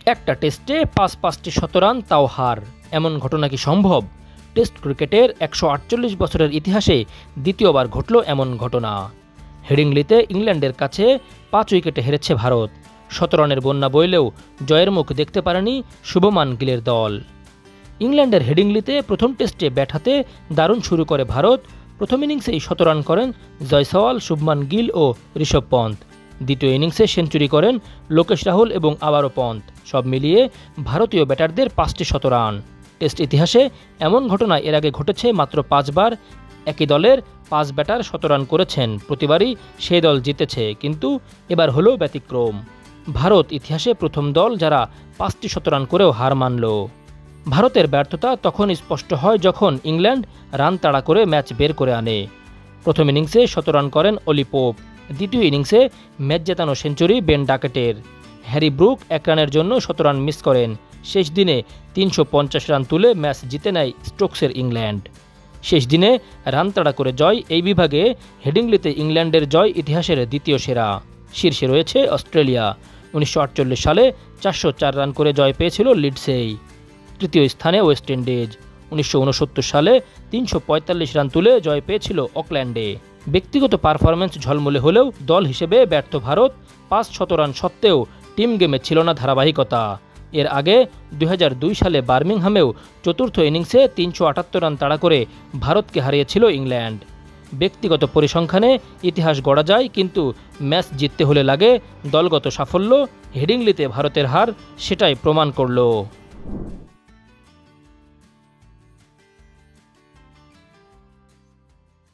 একটা টেস্টে ৫টি শতরান, তাও হার। এমন ঘটনা কি সম্ভব? টেস্ট ক্রিকেটের ১৪৮ বছরের ইতিহাসে দ্বিতীয়বার ঘটল এমন ঘটনা। হেডিংলিতে ইংল্যান্ডের কাছে ৫ উইকেটে হেরেছে ভারত। শতরানের বন্যা বইলেও জয়ের মুখ দেখতে পারেনি শুভমান গিলের দল। ইংল্যান্ডের হেডিংলিতে প্রথম টেস্টে ব্যাট হাতে দারুণ শুরু করে ভারত। প্রথম ইনিংসেই শতরান করেন জয়সওয়াল, শুভমান গিল ও ঋষভ পন্থ। দ্বিতীয় ইনিংসে সেঞ্চুরি করেন লোকেশ রাহুল এবং আবারও পন্থ। সব মিলিয়ে ভারতীয় ব্যাটারদের ৫টি শতরান। টেস্ট ইতিহাসে এমন ঘটনা এর আগে ঘটেছে মাত্র ৫ বার। একই দলের ৫ ব্যাটার শতরান করেছেন, প্রতিবারই সেই দল জিতেছে, কিন্তু এবার হলো ব্যতিক্রম। ভারত ইতিহাসে প্রথম দল যারা ৫টি শতরান করেও হার মানল। ভারতের ব্যর্থতা তখন স্পষ্ট হয় যখন ইংল্যান্ড রান তাড়া করে ম্যাচ বের করে আনে। প্রথম ইনিংসে শতরান করেন অলি পোপ। দ্বিতীয় ইনিংসে ম্যাচ জেতানো সেঞ্চুরি বেন ডাকেটের। হ্যারি ব্রুক ১ রানের জন্য শতরান মিস করেন। শেষ দিনে ৩৫০ রান তুলে ম্যাচ জিতে নেয় স্টোকসের ইংল্যান্ড। শেষ দিনে রান তাড়া করে জয়। এই বিভাগে হেডিংলিতে ইংল্যান্ডের জয় ইতিহাসের দ্বিতীয় সেরা। শীর্ষে রয়েছে অস্ট্রেলিয়া। ১৯৪৮ সালে ৪০৪ রান করে জয় পেয়েছিল লিডসেই। তৃতীয় স্থানে ওয়েস্ট ইন্ডিজ। ১৯৬৯ সালে ৩৪৫ রান তুলে জয় পেয়েছিল অকল্যান্ডে। ব্যক্তিগত পারফরম্যান্স ঝলমলে হলেও দল হিসেবে ব্যর্থ ভারত। ৫ শতরান সত্ত্বেও টিম গেমে ছিল না ধারাবাহিকতা। এর আগে ২০০২ সালে বার্মিংহামেও চতুর্থ ইনিংসে ৩৭৮ রান তাড়া করে ভারতকে হারিয়েছিল ইংল্যান্ড। ব্যক্তিগত পরিসংখ্যানে ইতিহাস গড়া যায়, কিন্তু ম্যাচ জিততে হলে লাগে দলগত সাফল্য। হেডিংলিতে ভারতের হার সেটাই প্রমাণ করল।